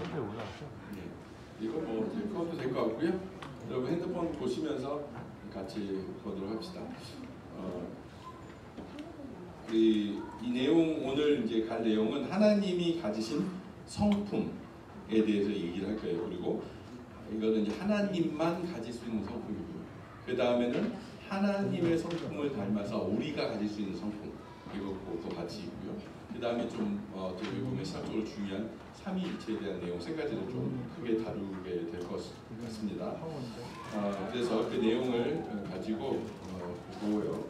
네. 이거 뭐 커도 될 것 같고요. 여러분 핸드폰 보시면서 같이 보도록 합시다. 이 내용 오늘 이제 갈 내용은 하나님이 가지신 성품에 대해서 얘기를 할 거예요. 그리고 이거는 이제 하나님만 가질 수 있는 성품이고요. 그 다음에는 하나님의 성품을 닮아서 우리가 가질 수 있는 성품 이것도 같이 있고요. 그 다음에 좀 어떻게 보면 시각적으로 중요한 삼위일체에 대한 내용 세 가지를 좀 크게 다루게 될 것 같습니다. 그래서 그 내용을 가지고 보고요.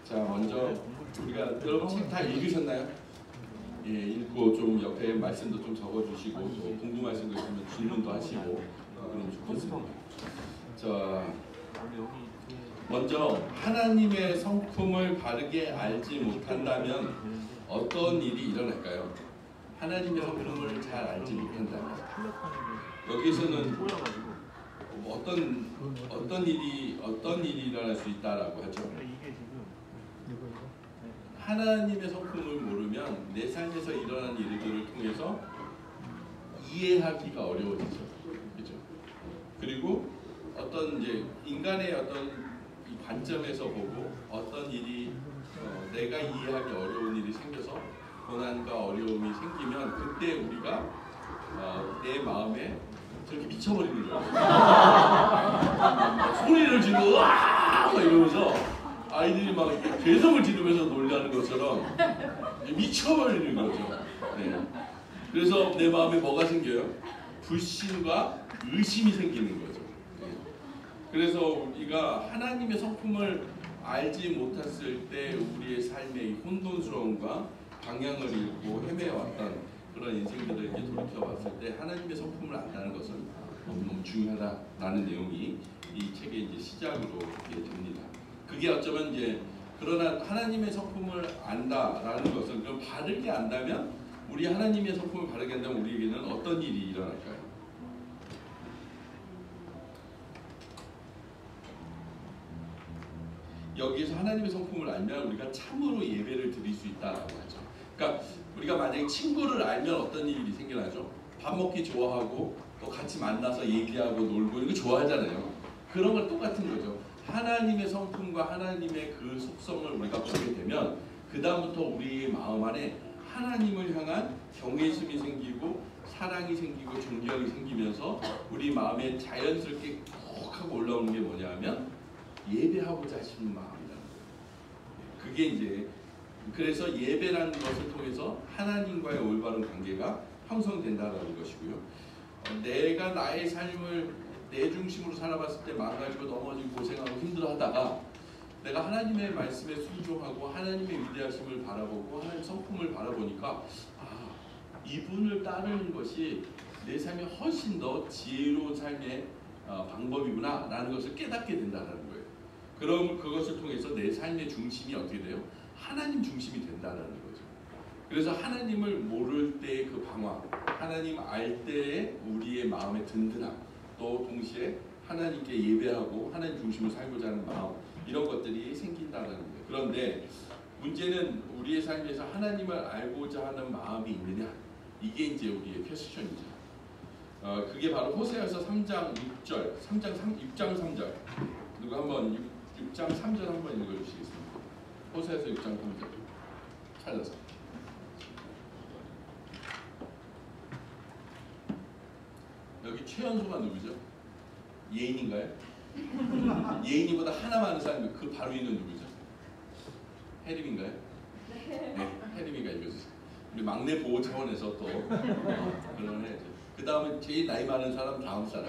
자, 먼저 우리가 여러분 책 다 읽으셨나요? 예, 읽고 좀 옆에 말씀도 좀 적어주시고 또 궁금하신 거 있으면 질문도 하시고 그러면 좋겠습니다. 자, 먼저 하나님의 성품을 바르게 알지 못한다면 어떤 일이 일어날까요? 하나님의 성품을 잘 알지 못한다면 여기서는 어떤 일이 일어날 수 있다라고 하죠. 하나님의 성품을 모르면 내 삶에서 일어나는 일들을 통해서 이해하기가 어려워지죠. 그렇죠? 그리고 어떤 이제 인간의 어떤 이 관점에서 보고 어떤 일이 내가 이해하기 어려운 일이 생겨서 고난과 어려움이 생기면 그때 우리가 내 마음에 저렇게 미쳐버리는 거예요. 소리를 지르고 으아! 이러면서 아이들이 막 괴성을 지르면서 놀라는 것처럼 미쳐버리는 거죠. 네. 그래서 내 마음에 뭐가 생겨요? 불신과 의심이 생기는 거죠. 네. 그래서 우리가 하나님의 성품을 알지 못했을 때 우리의 삶의 혼돈스러움과 방향을 잃고 헤매왔던 그런 인생들을 이제 돌이켜봤을 때 하나님의 성품을 안다는 것은 너무너무 중요하다라는 내용이 이 책의 이제 시작으로 됩니다. 그게 어쩌면 이제 그러나 하나님의 성품을 안다라는 것은 그럼 바르게 안다면 우리 하나님의 성품을 바르게 한다면 우리에게는 어떤 일이 일어날까요? 여기에서 하나님의 성품을 알면 우리가 참으로 예배를 드릴 수 있다라고 하죠. 그러니까 우리가 만약에 친구를 알면 어떤 일이 생겨나죠? 밥 먹기 좋아하고 또 같이 만나서 얘기하고 놀고 이거 좋아하잖아요. 그런 걸 똑같은 거죠. 하나님의 성품과 하나님의 그 속성을 우리가 보게 되면 그 다음부터 우리의 마음 안에 하나님을 향한 경외심이 생기고 사랑이 생기고 존경이 생기면서 우리 마음에 자연스럽게 콕 하고 올라오는 게 뭐냐면 예배하고자 하시는 마음이라는 거예요. 그게 이제 그래서 예배라는 것을 통해서 하나님과의 올바른 관계가 형성된다는 것이고요. 내가 나의 삶을 내 중심으로 살아봤을 때 망가지고 넘어지고 고생하고 힘들어하다가 내가 하나님의 말씀에 순종하고 하나님의 위대하심을 바라보고 하나님의 성품을 바라보니까 이분을 따르는 것이 내 삶에 훨씬 더 지혜로운 삶의 방법이구나 라는 것을 깨닫게 된다는 거예요. 그럼 그것을 통해서 내 삶의 중심이 어떻게 돼요? 하나님 중심이 된다는 거죠. 그래서 하나님을 모를 때의 그 방황, 하나님 알 때의 우리의 마음의 든든함, 또 동시에 하나님께 예배하고 하나님 중심으로 살고자 하는 마음, 이런 것들이 생긴다는 거예요. 그런데 문제는 우리의 삶에서 하나님을 알고자 하는 마음이 있느냐, 이게 이제 우리의 퀘스천이죠. 그게 바로 호세아서 3장 6절, 6장 3절. 누가 한번 6장 3절 한번 읽어주시겠습니다. 호세아서 6장 3절 찾아서. 여기 최연소가 누구죠? 예인인가요? 예인이보다 하나 많은 사람이 그 바로 있는 누구죠? 해림인가요? 네, 해림이가 읽어주세요. 우리 막내 보호 차원에서 또 그런 해야죠. 그 다음에 제일 나이 많은 사람 다음 사람.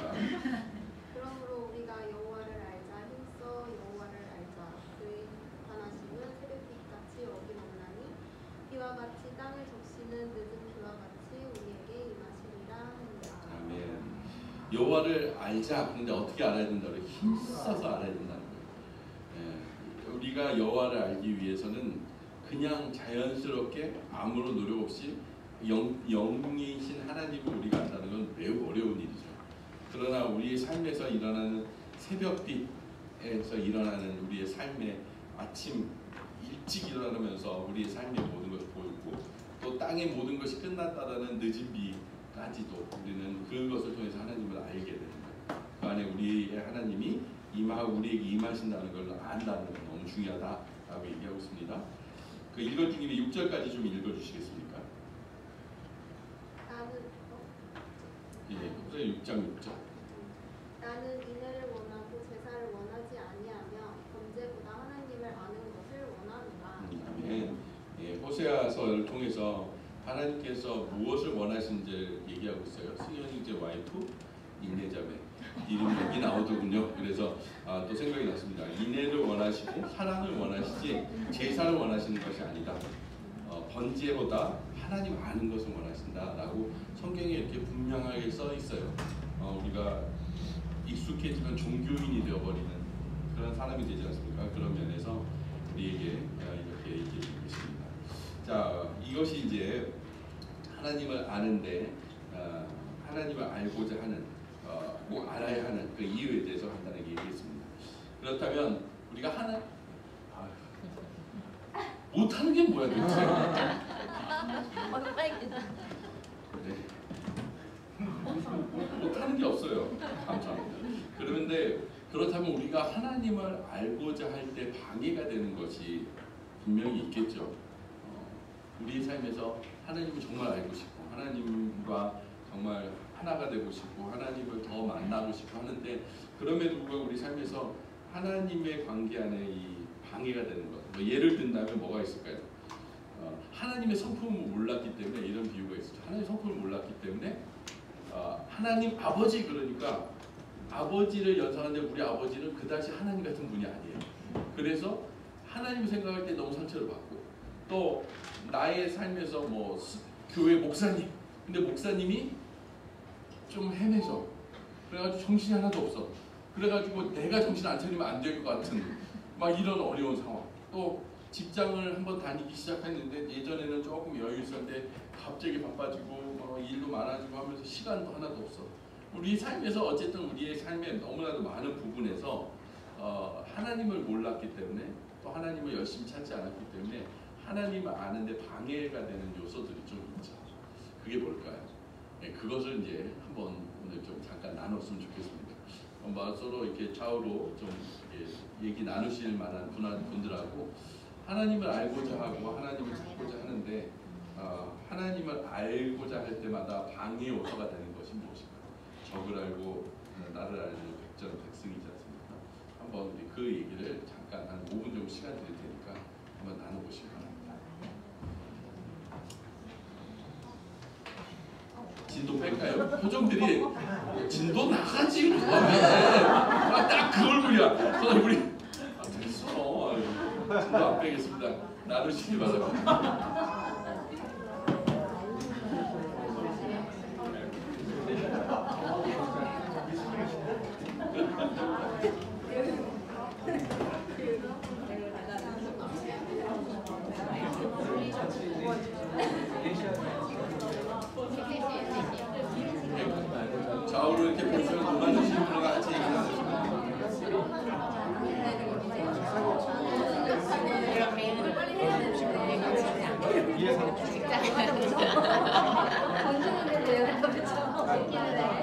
그러므로 우리가 여호와를 알자. 힘써 여호와를 알자. 그의 나타나심은 새벽빛같이 어김없나니 비와 같이 땅을 적시는 늦은 비와 같이 우리에게 임하시리라 합니다. 아멘. 여호와를 알자. 근데 어떻게 알아야 된다고요? 힘써서 알아야 된다는 거예요. 예, 우리가 여호와를 알기 위해서는 그냥 자연스럽게 아무런 노력 없이 영이신 하나님을 우리가 안다는 건 매우 어려운 일이죠. 그러나 우리의 삶에서 일어나는 새벽빛에서 일어나는 우리의 삶의 아침 일찍 일어나면서 우리의 삶의 모든 것을 보이고 또 땅의 모든 것이 끝났다라는 늦은 비 때까지도 우리는 그것을 통해서 하나님을 알게 되는 거예요. 그 안에 우리의 하나님이 우리에게 임하신다는 걸 안다는 건 너무 중요하다라고 얘기하고 있습니다. 그 읽어준 김에 6절까지 좀 읽어주시겠습니까? 나는 예, 호세 6장 6절. 나는 인애를 원하고 제사를 원하지 아니하며 범죄보다 하나님을 아는 것을 원하노라. 아멘. 예, 호세아서를 통해서 하나님께서 무엇을 원하시는지 얘기하고 있어요. 승현이 이제 와이프 인내자매 이름이 여기 나오더군요. 그래서 또 생각이 났습니다. 인내를 원하시고 사랑을 원하시지 제사를 원하시는 것이 아니다. 번제보다 하나님 아는 것을 원하신다라고 성경에 이렇게 분명하게 써 있어요. 우리가 익숙해지면 종교인이 되어버리는 그런 사람이 되지 않습니까? 그런 면에서 우리에게 이렇게 얘기해 주십니다. 자, 이것이 이제 하나님을 아는데 하나님을 알고자 하는 뭐 알아야 하는 그 이유에 대해서 간단하게 얘기했습니다. 그렇다면 우리가 못하는 게 뭐야 도대체? 네. 못하는 게 없어요. 감사합니다. 그런데 그렇다면 우리가 하나님을 알고자 할 때 방해가 되는 것이 분명히 있겠죠. 우리 삶에서 하나님을 정말 알고 싶고 하나님과 정말 하나가 되고 싶고 하나님을 더 만나고 싶고 하는데 그럼에도 불구하고 우리 삶에서 하나님의 관계 안에 이 방해가 되는 것. 뭐 예를 든다면 뭐가 있을까요? 하나님의 성품을 몰랐기 때문에 이런 비유가 있어요. 하나님의 성품을 몰랐기 때문에 하나님 아버지 그러니까 아버지를 연상하는데 우리 아버지는 그다지 하나님 같은 분이 아니에요. 그래서 하나님을 생각할 때 너무 상처를 받고 또 나의 삶에서 뭐 교회 목사님 근데 목사님이 좀 헤매져 그래가지고 정신이 하나도 없어 그래가지고 내가 정신 안 차리면 안 될 것 같은 막 이런 어려운 상황 또 직장을 한번 다니기 시작했는데 예전에는 조금 여유 있었는데 갑자기 바빠지고 일도 많아지고 하면서 시간도 하나도 없어 우리 삶에서 어쨌든 우리의 삶에 너무나도 많은 부분에서 하나님을 몰랐기 때문에 또 하나님을 열심히 찾지 않았기 때문에 하나님을 아는데 방해가 되는 요소들이 좀 있죠. 그게 뭘까요? 네, 그것을 이제 한번 오늘 좀 잠깐 나눴으면 좋겠습니다. 서로 이렇게 좌우로 좀 얘기 나누실 만한 분들하고 하나님을 알고자 하고 하나님을 찾고자 하는데 하나님을 알고자 할 때마다 방해 요소가 되는 것이 무엇인가? 적을 알고 나를 알고 백전백승이지 않습니까? 한번 그 얘기를 잠깐 한 5분 정도 시간 드릴 테니까 한번 나눠보시기 바랍니다. 진도 뺄까요? 표정들이 진도 나가지 그러면 딱 그 얼굴이야. 우리 됐어. 진도 안 빼겠습니다. 나누시기 바랍니다. 좌우로 이렇게 보시면 놀아주시는 분과 같이 얘기하시면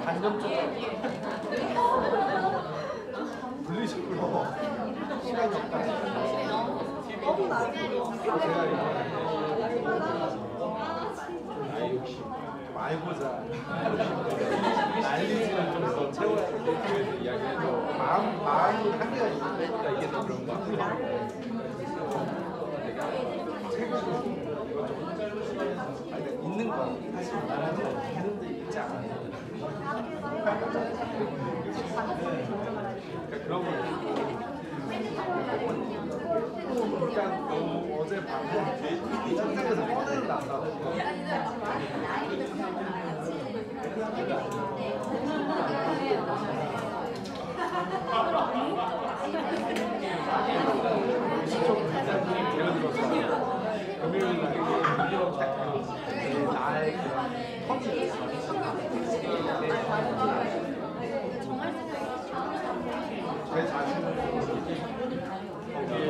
반점 쪽 분리식으로 시간이 없다. 너무 나이 욕심 좀 알고자 난리지를 좀 더 채워야 될 이야기해도 마음이 한계가 있으니까 이게 더 그런 거 같아요. 내가 책을 있는 거 사실 나는 있는데 있지 않아요. 그러니까 그런 거 일단 너무 어제 밤에 현장에서 꺼내는 난다고 예를 들어서 금요일 날 나의 컴퓨터 제 자신을 거기에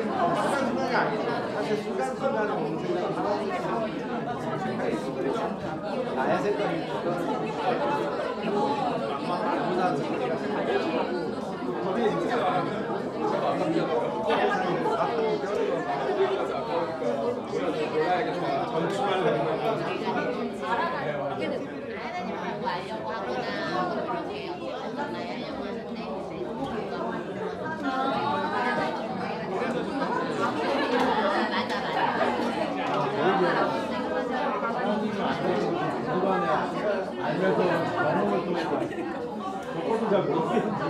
순간순간이 아니죠. 사실 순간순간에 오는 생각이 나의 생각이 막 알고 생각이 알려고 하거나 그렇게 하려고 하는데 알면서 먹는 걸 통해서 적어도 잘 모르겠는지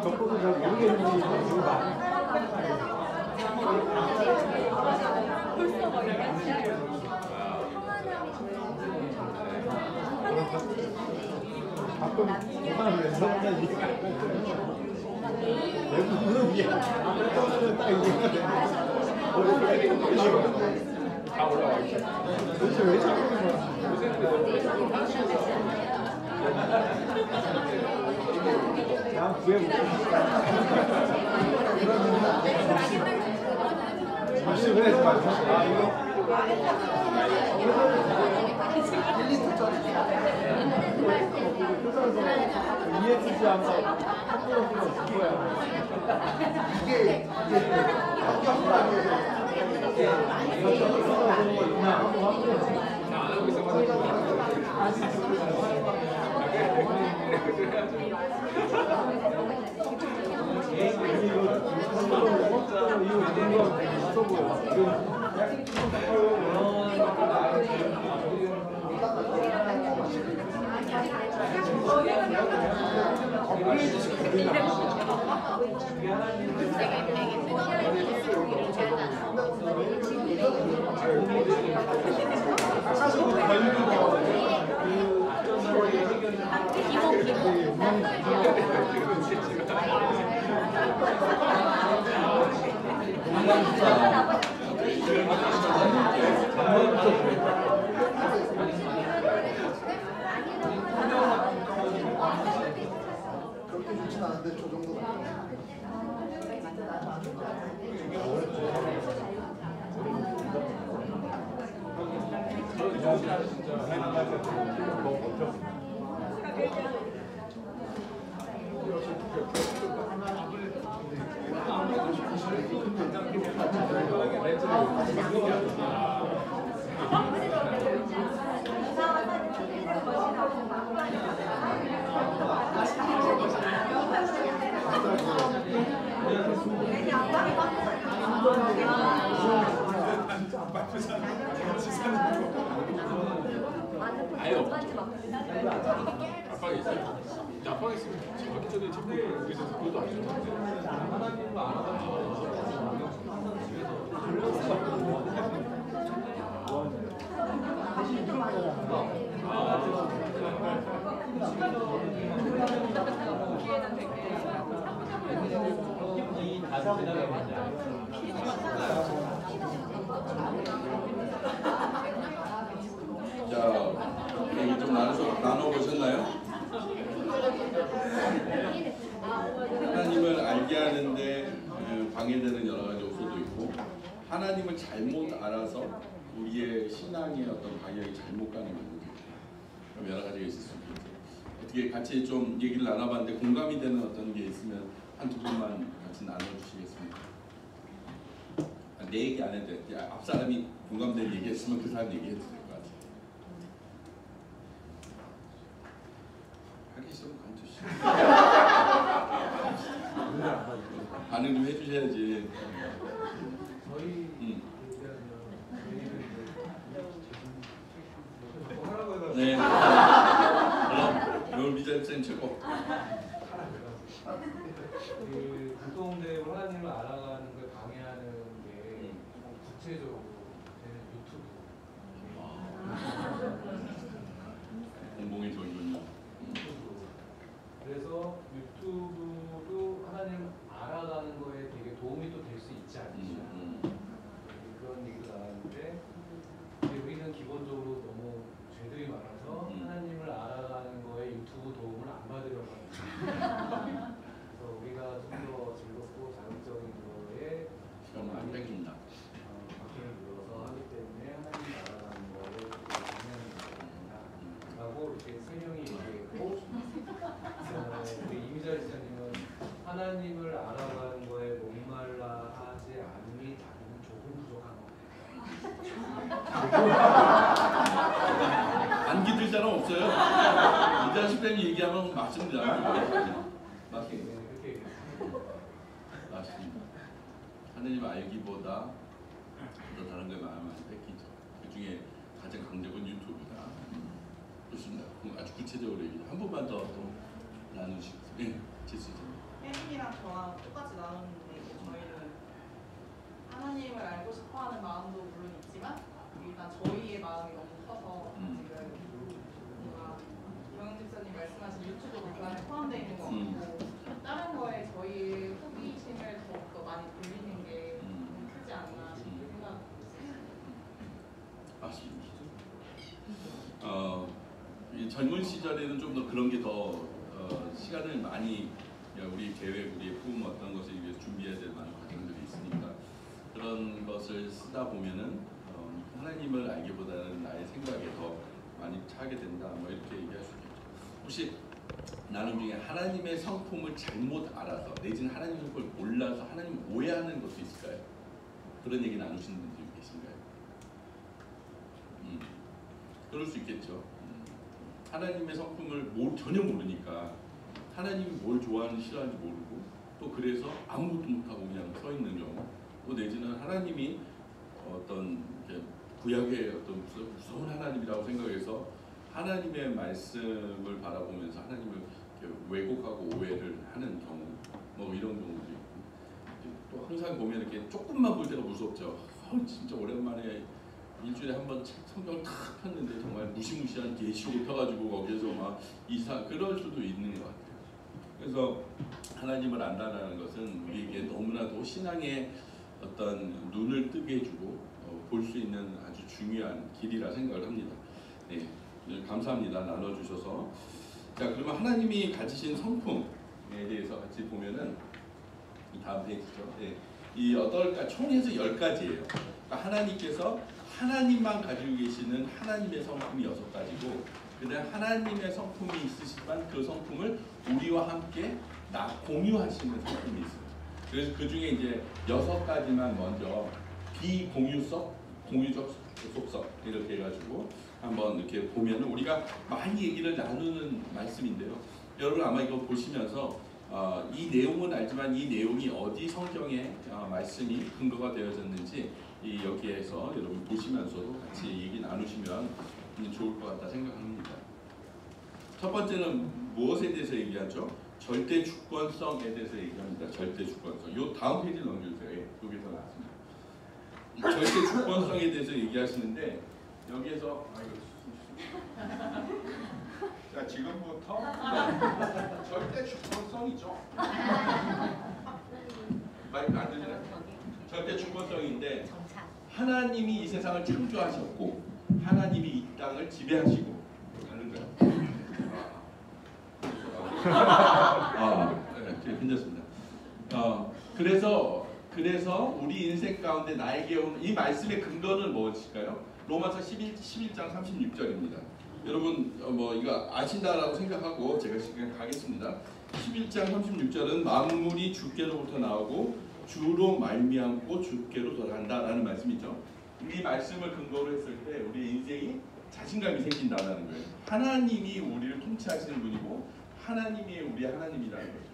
적어도 잘 모르겠는지 이거 봐. 가끔 전화를 해서 외국인은 이해 떠드는 딱 이해가 되는데 다 올라와 있어. 도대체 왜 자꾸 그러는 거야? 난 구해볼게. 잠시 왜 하지 말자. 아, 이거. ESG 한번 함부로 쓰는 거야. 이게 합격도 아니에요. 그렇게 좋진 않은데 저 정도가. 아예 없죠. 압박이 있어요. 압박이 있으면 자기 전에 자꾸 그래서 그것도 안 자, 얘기 좀 나눠보셨나요? 하나님을 알게 하는데 방해되는 여러 가지 요소도 있고, 하나님을 잘못 알아서 우리의 신앙의 어떤 방향이 잘못 가는 부분도 있고, 여러 가지가 있을 수 있겠죠. 어떻게 같이 좀 얘기를 나눠봤는데 공감이 되는 어떤 게 있으면 한두 분만 같이 나눠주시겠습니까? 내 얘기 안 해도 돼. 앞 사람이 공감되는 얘기했으면 그 사람 얘기해도 될 것 같아요. 하기 싫으면 관두시죠. 반응 좀 해주셔야지. 네. 그럼 미자 쌤 최고. 그 공동대로 하나님을 알아가는 걸 방해하는 게 구체적으로 되는 유튜브. 공공의 좋은군요. 유튜브. 그래서 유튜브도 하나님 알아가는 거에 되게 도움이 또 될 수 있지 않느냐. 그런 얘기도 나왔는데 근데 우리는 기본적으로 너무 죄들이 많아서 하나님을 알아가는 거에 유튜브 도움을 안 받으려고 합니다. 그래서 우리가 좀 더 즐겁고 자극적인 거에 시간을 안 뺏긴다. 바퀴를 눌러서 하기 때문에 하나님 알아가는 거에 라고 이렇게 세 명이 얘기했고 우리 이미자 지사님은 하나님을 알아가는 거에 목말라 하지 않음이 자기는 조금 부족한 것 안 기들 사람 없어요. 이자 식당이 얘기하면 맞습니다. 맞습니다. 그렇게 얘기했습니다. 맞습니다. 하나님 알기보다 더 다른 걸 마음 많이 뺏기죠. 그 중에 가장 강력한 유튜브다. 좋습니다. 그럼 아주 구체적으로 얘기 한 번만 더 나누시겠어요? 네, 지수님. 혜민이랑 저랑 똑같이 나눴는데 이제 저희는 하나님을 알고 싶어하는 마음도 물론 있지만 일단 저희의 마음이 너무 커서 지금 뭔가 경영 집사님 말씀하신 유튜브도 그 안에 포함되어 있는 것 같고 다른 거에 저희의 호기심을 더욱더 많이 돌리는 게 크지 않나 싶게 생각합니다. 맞습니다. 이 젊은 시절에는 좀 더 그런 게 더 시간을 많이 우리 계획, 우리 꿈 어떤 것을 위해서 준비해야 될 많은 과정들이 있으니까 그런 것을 쓰다 보면은 하나님을 알기보다는 나의 생각에 더 많이 차게 된다. 뭐 이렇게 얘기할 수 있겠죠. 혹시 나눔 중에 하나님의 성품을 잘못 알아서 내지는 하나님의 성품을 몰라서 하나님을 오해하는 것도 있을까요? 그런 얘기 나누시는 분들이 계신가요? 그럴 수 있겠죠. 하나님의 성품을 전혀 모르니까 하나님이 뭘 좋아하는지 싫어하는지 모르고 또 그래서 아무것도 못하고 그냥 서 있는 경우 또 내지는 하나님이 어떤 구약의 어떤 무서운 하나님이라고 생각해서 하나님의 말씀을 바라보면서 하나님을 왜곡하고 오해를 하는 경우 뭐 이런 경우도 있고 또 항상 보면 이렇게 조금만 볼 때가 무섭죠. 진짜 오랜만에 일주일에 한 번 성경을 탁 폈는데 정말 무시무시한 계시록을 펴가지고 거기에서 막 그럴 수도 있는 것 같아요. 그래서 하나님을 안다는 것은 우리에게 너무나도 신앙의 어떤 눈을 뜨게 해주고 볼 수 있는 아주 중요한 길이라 생각을 합니다. 네, 감사합니다. 나눠주셔서. 자, 그러면 하나님이 가지신 성품에 대해서 같이 보면은 이 다음 페이지죠. 네, 이 8가지, 총해서 10가지예요. 그러니까 하나님께서 하나님만 가지고 계시는 하나님의 성품이 6가지고 그다음 하나님의 성품이 있으시지만 그 성품을 우리와 함께 공유하시는 성품이 있어요. 그래서 그 중에 이제 6가지만 먼저 비공유적, 공유적 속성 이렇게 해가지고 한번 이렇게 보면은 우리가 많이 얘기를 나누는 말씀인데요. 여러분 아마 이거 보시면서 이 내용은 알지만 이 내용이 어디 성경에 말씀이 근거가 되어졌는지 여기에서 여러분 보시면서도 같이 얘기 나누시면 좋을 것 같다 생각합니다. 첫 번째는 무엇에 대해서 얘기하죠? 절대 주권성에 대해서 얘기합니다. 절대 주권성. 요 다음 페이지 넘겨주세요. 예, 여기서 나왔습니다. 절대 주권성에 대해서 얘기하시는데 여기에서 자, 지금부터 절대 주권성이죠. 마이크 안 들리나요? 절대 주권성인데 하나님이 이 세상을 창조하셨고 하나님이 이 땅을 지배하시고 다른가요? 네, 괜찮습니다. 그래서 우리 인생 가운데 나에게 온 이 말씀의 근거는 무엇일까요? 로마서 11장 36절입니다. 여러분 뭐 이거 아신다라고 생각하고 제가 지금 가겠습니다. 11장 36절은 만물이 주께로부터 나오고 주로 말미암고 주께로 돌아간다라는 말씀이죠. 이 말씀을 근거로 했을 때 우리 인생이 자신감이 생긴다는 거예요. 하나님이 우리를 통치하시는 분이고 하나님이 우리 하나님이라는 거죠.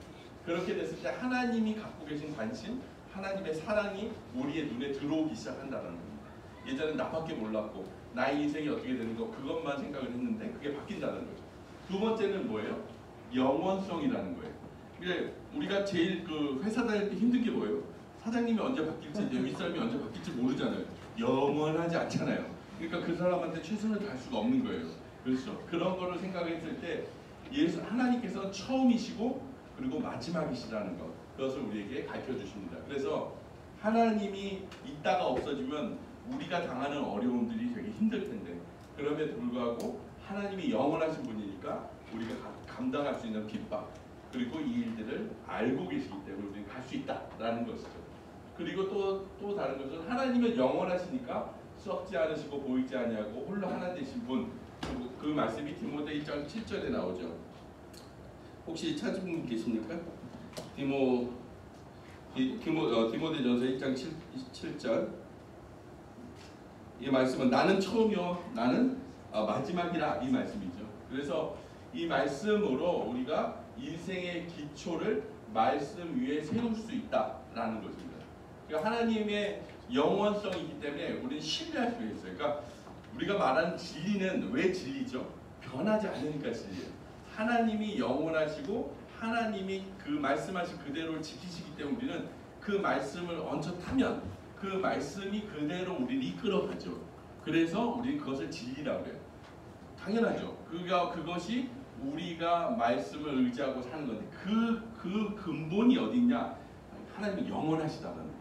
그렇게 됐을 때 하나님이 갖고 계신 관심, 하나님의 사랑이 우리의 눈에 들어오기 시작한다는 겁니다. 예전엔 나밖에 몰랐고 나의 인생이 어떻게 되는 거 그것만 생각을 했는데 그게 바뀐다는 거죠. 두 번째는 뭐예요? 영원성이라는 거예요. 그러니까 우리가 제일 회사 다닐 때 힘든 게 뭐예요? 사장님이 언제 바뀔지 이제 윗사람이 언제 바뀔지 모르잖아요. 영원하지 않잖아요. 그러니까 그 사람한테 최선을 다할 수가 없는 거예요. 그렇죠? 그런 거를 생각했을 때 예수 하나님께서 처음이시고 그리고 마지막이시라는 것, 그것을 우리에게 가르쳐 주십니다. 그래서 하나님이 있다가 없어지면 우리가 당하는 어려움들이 되게 힘들 텐데, 그럼에도 불구하고 하나님이 영원하신 분이니까 우리가 감당할 수 있는 핍박, 그리고 이 일들을 알고 계시기 때문에 우리는 갈 수 있다라는 것이죠. 그리고 또 다른 것은 하나님은 영원하시니까 썩지 않으시고 보이지 아니하고 홀로 하나 되신 분, 그 말씀이 디모데 1장 7절에 나오죠. 혹시 찾은 분 계십니까? 디모데전서 1장 7절. 이 말씀은 나는 처음이요 나는 마지막이라, 이 말씀이죠. 그래서 이 말씀으로 우리가 인생의 기초를 말씀 위에 세울 수 있다라는 것입니다. 그러니까 하나님의 영원성이 있기 때문에 우리는 신뢰할 수가 있어요. 그러니까 우리가 말하는 진리는 왜 진리죠? 변하지 않으니까 진리예요. 하나님이 영원하시고 하나님이 그 말씀하신 그대로를 지키시기 때문에 우리는 그 말씀을 얹혀 타면 그 말씀이 그대로 우리를 이끌어가죠. 그래서 우리는 그것을 진리라고 해요. 당연하죠. 그것이 우리가 말씀을 의지하고 사는 건데 그 근본이 어디냐? 하나님이 영원하시다는 거예요.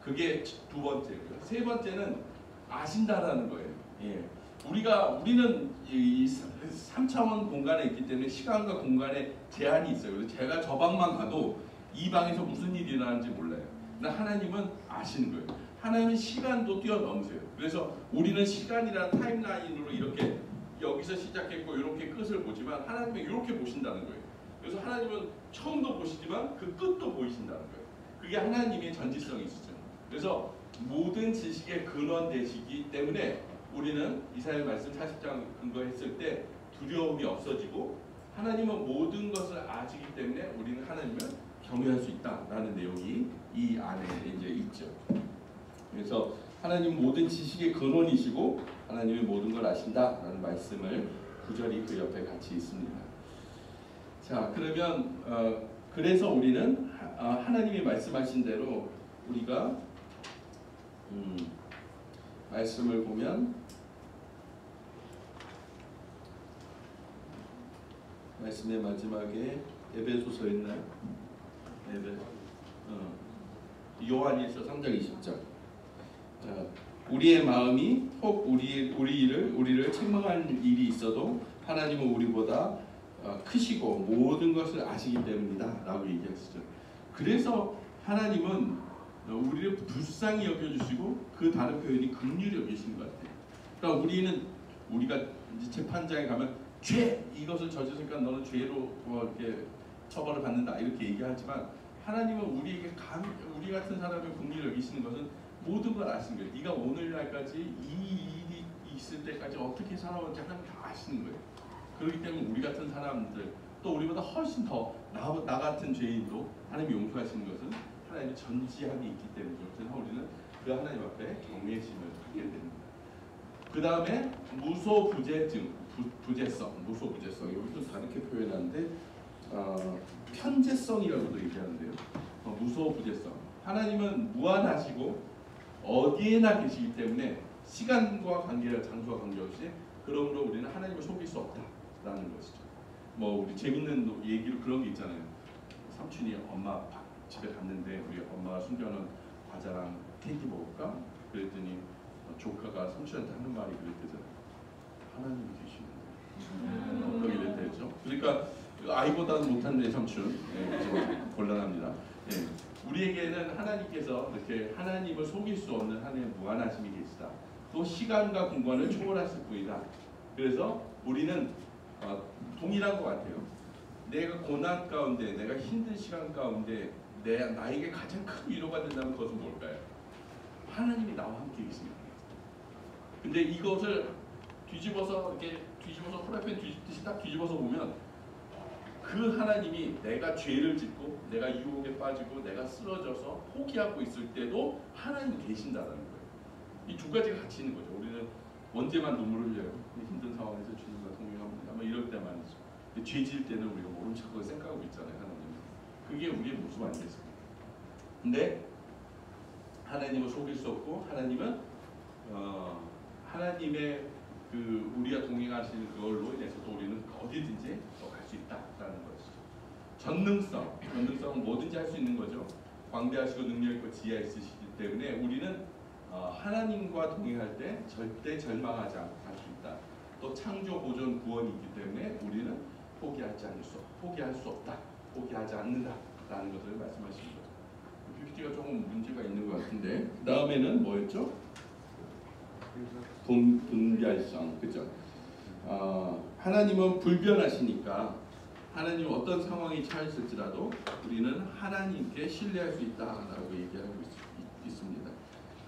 그게 두 번째고요. 세 번째는 아신다라는 거예요. 예. 우리는 이 3차원 공간에 있기 때문에 시간과 공간에 제한이 있어요. 그래서 제가 저 방만 가도 이 방에서 무슨 일이 일어나는지 몰라요. 근데 하나님은 아시는 거예요. 하나님은 시간도 뛰어넘으세요. 그래서 우리는 시간이라는 타임라인으로 이렇게 여기서 시작했고 이렇게 끝을 보지만 하나님은 이렇게 보신다는 거예요. 그래서 하나님은 처음도 보시지만 그 끝도 보이신다는 거예요. 그게 하나님의 전지성이 있으죠. 그래서 모든 지식의 근원 되시기 때문에 우리는 이사야 말씀 40장 근거했을 때 두려움이 없어지고 하나님은 모든 것을 아시기 때문에 우리는 하나님을 경외할 수 있다라는 내용이 이 안에 이제 있죠. 그래서 하나님 모든 지식의 근원이시고 하나님이 모든 걸 아신다라는 말씀을 구절이 그 옆에 같이 있습니다. 자, 그러면 그래서 우리는 하나님이 말씀하신 대로 우리가 말씀을 보면 말씀의 마지막에 에베소서 있나요? 요한일서 3장 20절. 자, 우리의 마음이 혹 우리를 책망할 일이 있어도 하나님은 우리보다 크시고 모든 것을 아시기 때문이다 라고 얘기하시죠. 그래서 하나님은 우리를 불쌍히 여겨주시고 그 다른 표현이 긍휼히 여기시는 것 같아요. 그러니까 우리가 이제 재판장에 가면 죄 이것을 저질렀으니까 너는 죄로 이렇게 처벌을 받는다 이렇게 얘기하지만 하나님은 우리 같은 사람을 긍휼히 여기시는 것은 모든 걸 아시는 거예요. 네가 오늘날까지 이 일이 있을 때까지 어떻게 살아왔는지 하나님 다 아시는 거예요. 그렇기 때문에 우리 같은 사람들 또 우리보다 훨씬 더 나 같은 죄인도 하나님이 용서하시는 것은 하나님의 전지함이 있기 때문이죠. 그래서 우리는 그 하나님 앞에 경외심을 갖게 됩니다. 그 다음에 무소부재성, 여기도 다르게 표현하는데 편재성이라고도 얘기하는데요. 무소부재성. 하나님은 무한하시고 어디에나 계시기 때문에 시간과 관계와 장소와 관계없이 그러므로 우리는 하나님을 속일 수 없다라는 것이죠. 뭐 우리 재밌는 얘기로 그런 게 있잖아요. 삼촌이 엄마 집에 갔는데 우리 엄마가 숨겨놓은 과자랑 케이크 먹을까? 그랬더니 조카가 삼촌한테 하는 말이 그랬대잖아요. 하나님이 계시는데 어떻게 이랬대죠? 그러니까 아이보다는 못한 내 삼촌 좀 곤란합니다. 우리에게는 하나님께서 이렇게 하나님을 속일 수 없는 하나님의 무한하심이 계시다. 또 시간과 공간을 초월하실 분이다. 그래서 우리는 동일한 것 같아요. 내가 고난 가운데, 내가 힘든 시간 가운데 나에게 가장 큰 위로가 된다면 그것은 뭘까요? 하나님이 나와 함께 계십니다. 근데 이것을 뒤집어서 프라이팬 뒤집듯이 딱 뒤집어서 보면 그 하나님이 내가 죄를 짓고 내가 유혹에 빠지고 내가 쓰러져서 포기하고 있을 때도 하나님이 계신다는 거예요. 이 두 가지가 같이 있는 거죠. 우리는 언제만 눈물을 흘려요. 힘든 상황에서 주님과 동행합니다. 뭐 이럴 때만이죠. 죄 지을 때는 우리가 모른 척하고 생각하고 있잖아요. 하나님. 그게 우리의 모습 아니겠습니까? 근데 하나님을 속일 수 없고 하나님은 하나님의 그 우리가 동행하시는 그걸로 인해서 또 우리는 어디든지 갈 수 있다라는 것이죠. 전능성은 뭐든지 할 수 있는 거죠. 광대하시고 능력 있고 지혜 있으시기 때문에 우리는 하나님과 동행할 때 절대 절망하지 않고 갈 수 있다. 또 창조, 보존, 구원이 있기 때문에 우리는 포기할 수 없다. 포기하지 않는다라는 것을 말씀하십니다. PPT가 조금 문제가 있는 것 같은데 그 다음에는 뭐였죠? 분별성, 그죠? 하나님은 불변하시니까 하나님 어떤 상황이 처했을지라도 우리는 하나님께 신뢰할 수 있다라고 얘기하고 있습니다.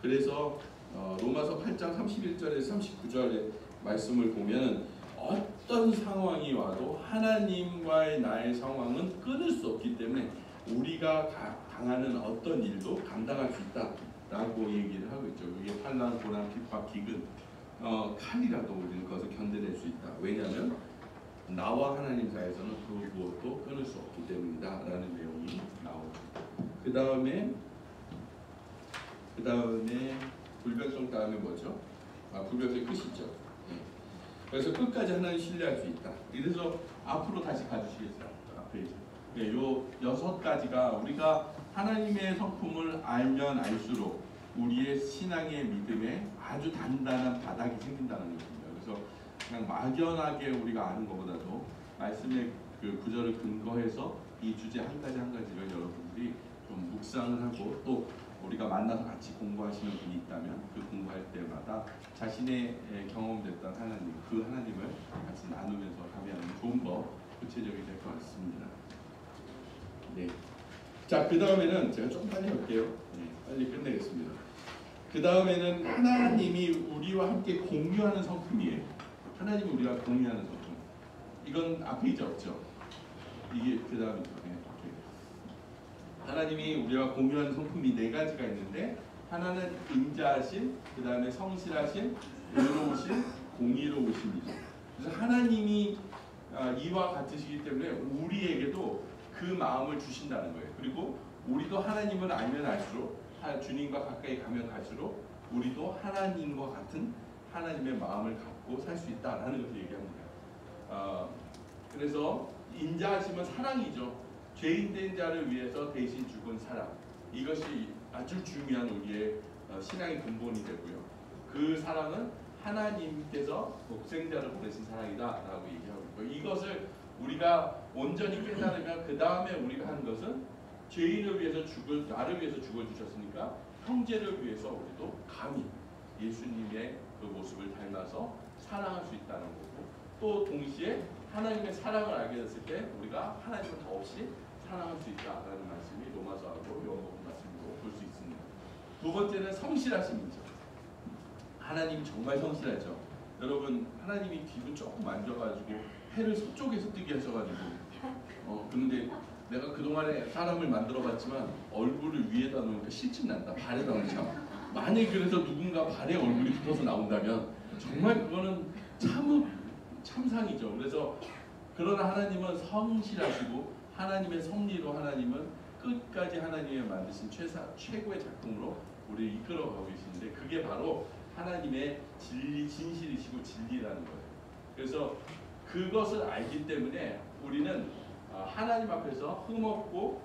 그래서 로마서 8장 31절에서 39절의 말씀을 보면 어떤 상황이 와도 하나님과의 나의 상황은 끊을 수 없기 때문에 우리가 당하는 어떤 일도 감당할 수 있다라고 얘기를 하고 있죠. 이게 환난, 고난, 핍박, 기근, 칼이라도 우리는 그것을 견뎌낼 수 있다. 왜냐하면 나와 하나님 사이에서는 그 무엇도 끊을 수 없기 때문이다라는 내용이 나오죠. 그 다음에 불변성 다음에 뭐죠? 불변성이 끝이죠. 그래서 끝까지 하나님 신뢰할 수 있다. 그래서 앞으로 다시 가주시겠어요? 앞에 요 6가지가 우리가 하나님의 성품을 알면 알수록 우리의 신앙의 믿음에 아주 단단한 바닥이 생긴다는 것입니다. 그래서 그냥 막연하게 우리가 아는 것보다도 말씀의 그 구절을 근거해서 이 주제 한 가지를 여러분들이 좀 묵상을 하고 또 우리가 만나서 같이 공부하시는 분이 있다면 그 공부할 때마다 자신의 경험됐던 하나님, 그 하나님을 같이 나누면서 가면 좀 더 구체적이 될 것 같습니다. 네. 자, 그 다음에는 제가 좀 빨리 할게요. 네, 빨리 끝내겠습니다. 그 다음에는 하나님이 우리와 함께 공유하는 성품이에요. 하나님이 우리와 공유하는 성품. 이건 앞에 이제 없죠. 이게 그 다음이죠. 네, 하나님이 우리와 공유하는 성품이 4가지가 있는데 하나는 인자하심, 그 다음에 성실하심, 의로우심, 공의로우심이죠. 그래서 하나님이 이와 같으시기 때문에 우리에게도 그 마음을 주신다는 거예요. 그리고 우리도 하나님을 알면 알수록 주님과 가까이 가면 갈수록 우리도 하나님과 같은 하나님의 마음을 갖고 살 수 있다라는 것을 얘기합니다. 그래서 인자하심은 사랑이죠. 죄인된 자를 위해서 대신 죽은 사랑. 이것이 아주 중요한 우리의 신앙의 근본이 되고요. 그 사랑은 하나님께서 독생자를 보내신 사랑이다라고 얘기하고 있고 이것을 우리가 온전히 깨달으면 그 다음에 우리가 하는 것은 죄인을 위해서 나를 위해서 죽어주셨으니까 형제를 위해서 우리도 감히 예수님의 그 모습을 닮아서 사랑할 수 있다는 거고 또 동시에 하나님의 사랑을 알게 됐을 때 우리가 하나님을 더없이 사랑할 수 있다라는 말씀이 로마서하고 요한복음 말씀으로 볼 수 있습니다. 두 번째는 성실하심이죠. 하나님이 정말 성실하죠. 여러분 하나님이 기분 조금 안 좋아가지고 해를 서쪽에서 뜨게 하셔가지고 그런데 내가 그동안에 사람을 만들어봤지만 얼굴을 위에다 놓으니까 실증 난다. 발에다 놓자. 만약에 그래서 누군가 발에 얼굴이 붙어서 나온다면 정말 그거는 참상이죠. 그래서 그러나 하나님은 성실하시고 하나님의 섭리로 하나님은 끝까지 하나님의 만드신 최고의 작품으로 우리를 이끌어가고 계시는데 그게 바로 하나님의 진실이시고 진리라는 거예요. 그래서 그것을 알기 때문에 우리는 하나님 앞에서 흠없고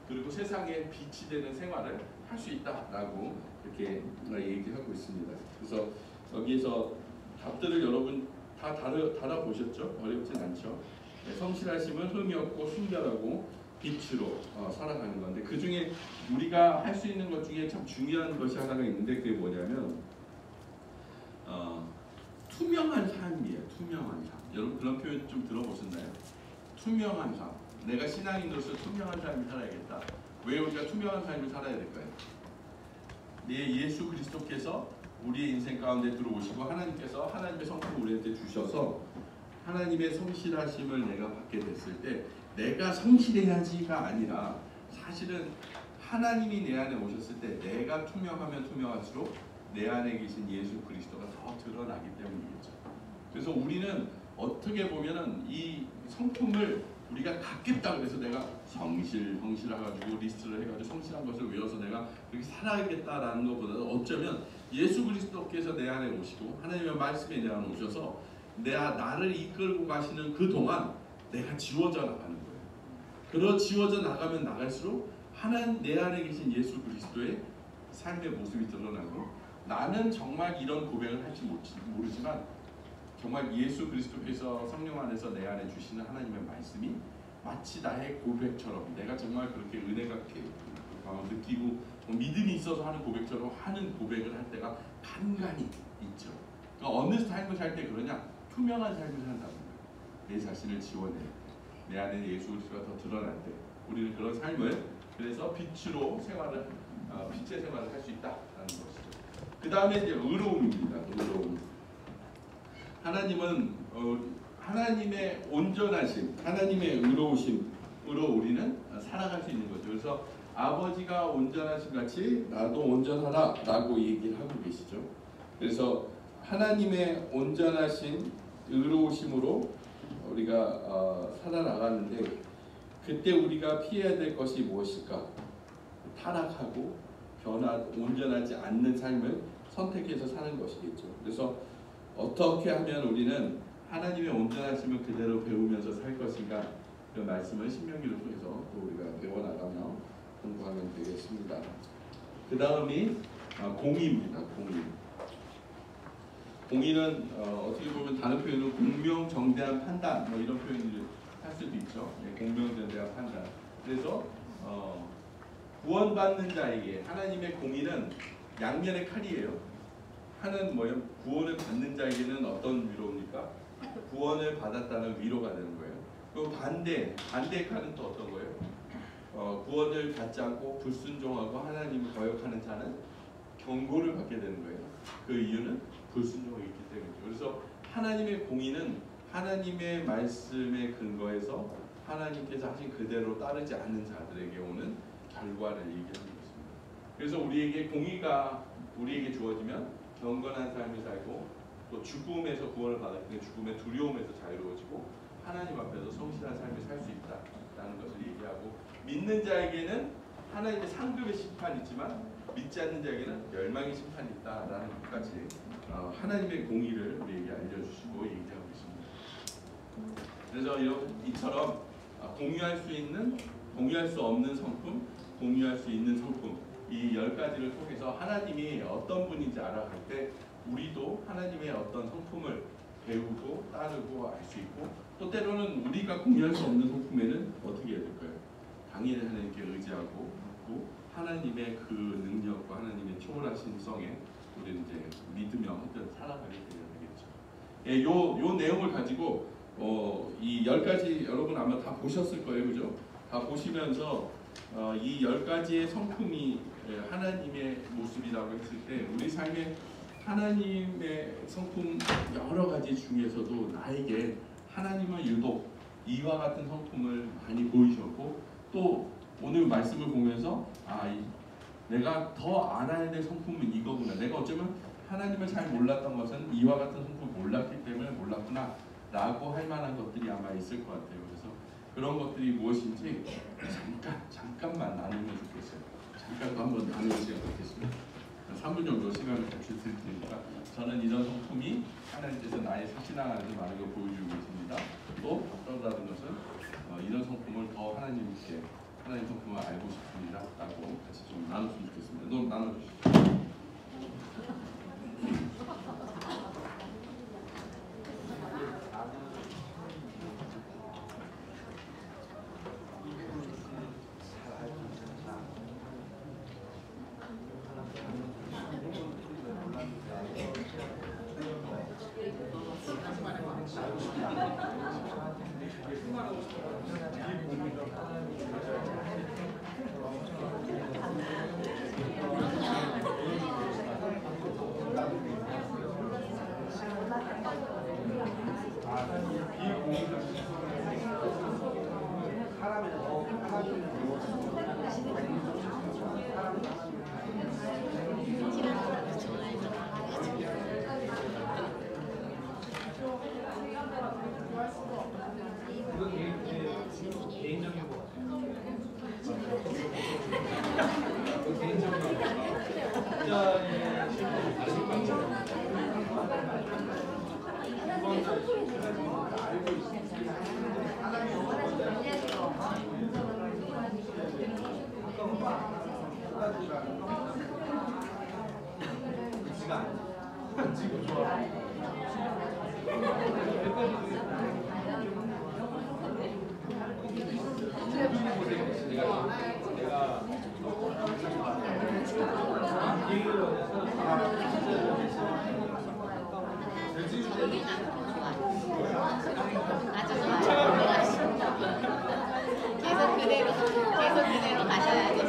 그리고 세상에 빛이 되는 생활을 할 수 있다라고 이렇게 얘기하고 있습니다. 그래서 여기에서 답들을 여러분 다 달아보셨죠? 어렵진 않죠? 네, 성실하심은 흠이 없고 순결하고 빛으로 살아가는 건데 그 중에 우리가 할 수 있는 것 중에 참 중요한 것이 하나가 있는데 그게 뭐냐면 투명한 삶이에요. 투명한 삶. 여러분 그런 표현 좀 들어보셨나요? 투명한 삶. 내가 신앙인으로서 투명한 삶을 살아야겠다. 왜 우리가 투명한 삶을 살아야 될까요? 예수 그리스도께서 우리의 인생 가운데 들어오시고 하나님께서 하나님의 성품을 우리한테 주셔서 하나님의 성실하심을 내가 받게 됐을 때 내가 성실해야지가 아니라 사실은 하나님이 내 안에 오셨을 때 내가 투명하면 투명할수록 내 안에 계신 예수 그리스도가 더 드러나기 때문이겠죠. 그래서 우리는 어떻게 보면은 이 성품을 우리가 갖겠다 그래서 내가 성실해가지고 리스트를 해가지고 성실한 것을 외워서 내가 그렇게 살아야겠다라는 것보다는 어쩌면 예수 그리스도께서 내 안에 오시고 하나님의 말씀에 내 안에 오셔서 나를 이끌고 가시는 그 동안 내가 지워져 나가는 거예요. 그러 지워져 나가면 나갈수록 하나님 내 안에 계신 예수 그리스도의 삶의 모습이 드러나고 나는 정말 이런 고백을 할지 모르지만 정말 예수 그리스도께서 성령 안에서 내 안에 주시는 하나님의 말씀이 마치 나의 고백처럼 내가 정말 그렇게 은혜가 느끼고 믿음이 있어서 하는 고백처럼 하는 고백을 할 때가 간간히 있죠. 그러니까 어느 삶을 살 때 그러냐? 투명한 삶을 산다는 거예요. 내 자신을 지워낼 때, 내 안에 예수 그리스도가 더 드러날 때 우리는 그런 삶을 그래서 빛으로 생활을 빛의 생활을 할 수 있다라는 것이죠. 그 다음에 이제 의로움입니다. 의로움. 하나님은 하나님의 온전하심, 하나님의 의로우심으로 우리는 살아갈 수 있는 거죠. 그래서 아버지가 온전하신 같이 나도 온전하다라고 얘기를 하고 계시죠. 그래서 하나님의 온전하신 의로우심으로 우리가 살아나가는데 그때 우리가 피해야 될 것이 무엇일까? 타락하고 온전하지 않는 삶을 선택해서 사는 것이겠죠. 그래서 어떻게 하면 우리는 하나님의 온전하심을 그대로 배우면서 살 것인가? 그 말씀을 신명기를 통해서 또 우리가 배워나가며 공부하면 되겠습니다. 그 다음이 공의입니다. 공의는 어떻게 보면 다른 표현으로 공명정대한 판단 뭐 이런 표현을 할 수도 있죠. 네, 공명정대한 판단. 그래서 구원받는 자에게 하나님의 공의는 양면의 칼이에요. 하는 뭐예요? 구원을 받는 자에게는 어떤 위로입니까? 구원을 받았다는 위로가 되는 거예요. 그리고 반대의 칼은 또 어떤 거예요? 구원을 받지 않고 불순종하고 하나님을 거역하는 자는 경고를 받게 되는 거예요. 그 이유는 불순종이 있기 때문이죠. 그래서 하나님의 공의는 하나님의 말씀에 근거해서 하나님께서 하신 그대로 따르지 않는 자들에게 오는 결과를 얘기하는 것입니다. 그래서 우리에게 공의가 우리에게 주어지면 경건한 삶을 살고 또 죽음에서 구원을 받았기 때문에 죽음의 두려움에서 자유로워지고 하나님 앞에서 성실한 삶을 살 수 있다라는 것을 얘기하고 믿는 자에게는 하나님의 상급의 심판이 있지만 믿지 않는 자에게는 멸망의 심판이 있다라는 것까지 하나님의 공의를 우리에게 알려주시고 얘기하고 있습니다. 그래서 이처럼 공유할 수 있는, 공유할 수 없는 성품, 공유할 수 있는 성품 이 10가지를 통해서 하나님이 어떤 분인지 알아갈 때 우리도 하나님의 어떤 성품을 배우고 따르고 알 수 있고 또 때로는 우리가 공유할 수 없는 성품에는 어떻게 해야 될까요? 당연히 하나님께 의지하고 또 하나님의 그 능력과 하나님의 초월하신 성에 우리는 이제 믿으며 살아가게 되겠죠. 예, 요 내용을 가지고 이 10가지 여러분 아마 다 보셨을 거예요, 그죠? 다 보시면서 이 10가지의 성품이 하나님의 모습이라고 했을 때 우리 삶에 하나님의 성품 여러 가지 중에서도 나에게 하나님은 유독 이와 같은 성품을 많이 보이셨고 또 오늘 말씀을 보면서 내가 더 알아야 될 성품은 이거구나. 내가 어쩌면 하나님을 잘 몰랐던 것은 이와 같은 성품을 몰랐기 때문에 몰랐구나 라고 할 만한 것들이 아마 있을 것 같아요. 그래서 그런 것들이 무엇인지 잠깐만 나누면 좋겠어요. 잠깐 한번 나누는 시간 갖겠습니다. 3분 정도 시간을 같이 드릴 테니까 저는 이런 성품이 하나님께서 나의 신앙 안에서 많은 걸 보여주고 계십니다. 또 다른 것은 이런 성품을 더 하나님 성품을 알고 싶습니다 라고 같이 좀 나눴으면 좋겠습니다. 너무 나눠주시죠. 계속 그대로 가셔야죠.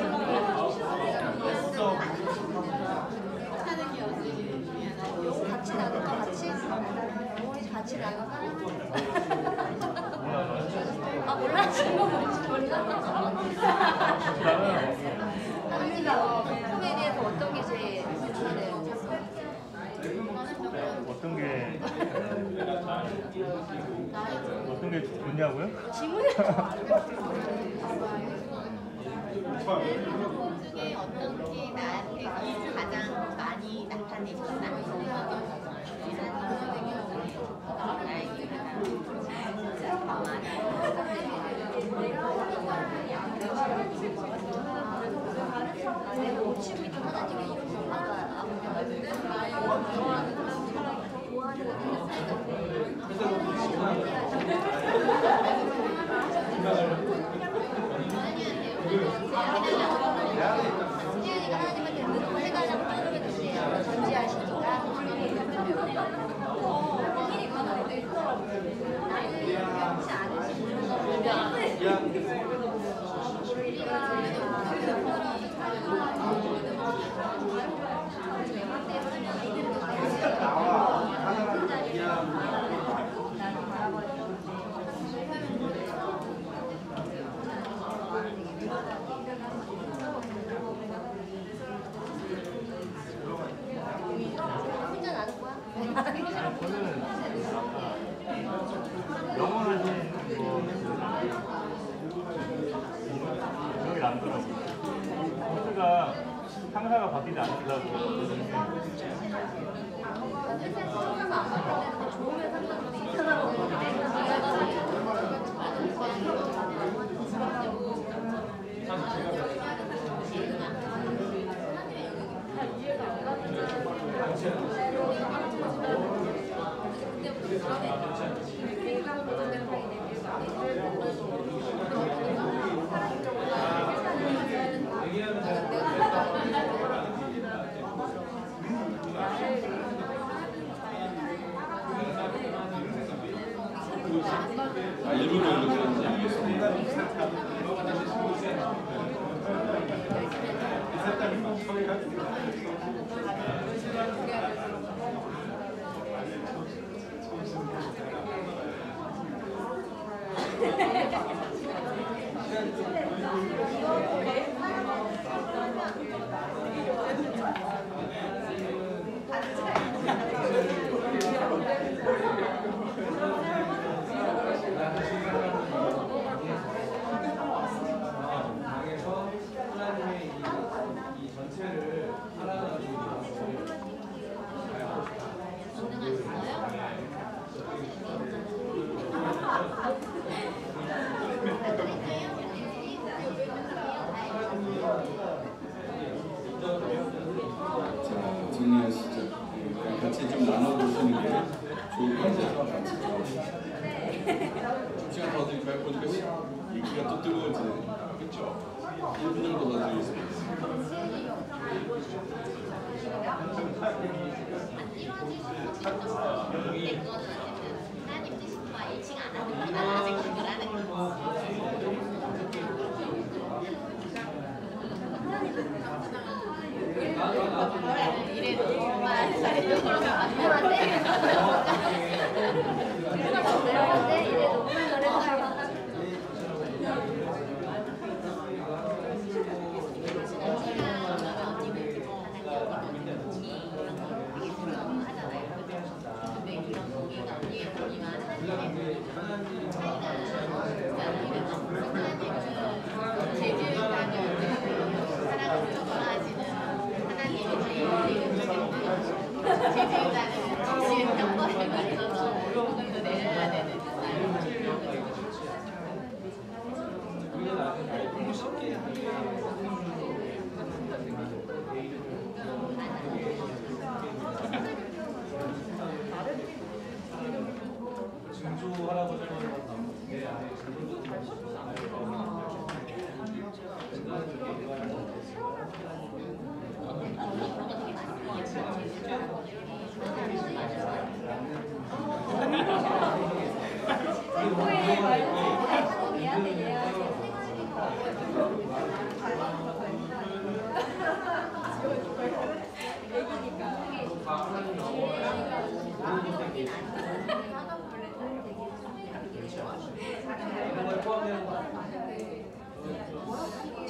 하는 게 없으시면 같이 나갈까 같이? 우리 같이 나갈까? 아 몰라 지금 몰라. 언니가 작품에 대해서 어떤 게 제일 좋아해요? 어떤 게 좋냐고요? 지문을 중에 어떤 게 나한테 가장 많이 나타내셨나? 내가 놓치고 있던 하나님의 이름 아까 좋아하는 수지연이가 하나님한테 물어보 해가지고 떠오르면 되세요. 전지하시니까 나는 그렇지 않으시는 혼자 나는 거야? 영어를 기억이 남더라고요. 코드가 상사가 바뀌지 않는다고. 상사가 안 바뀌는 좋으면 상관없이 이상하고 아, 일부러 이렇게 하는지 알겠습니다. 자, 정리하시죠. 같이 좀 나눠보시는 게 좋을 것 같아서 같이 좀 시간 더 드릴까요? 보니까 얘기가 또 뜨거워지네요. 그렇죠? 1분 정도 더 드리겠습니다. 하나님 뜻과 일치가 안 하는 거나 아직 구별하는 거. 이래도 정말 잘해도 그러면 안 돼. 내려갔대 이래도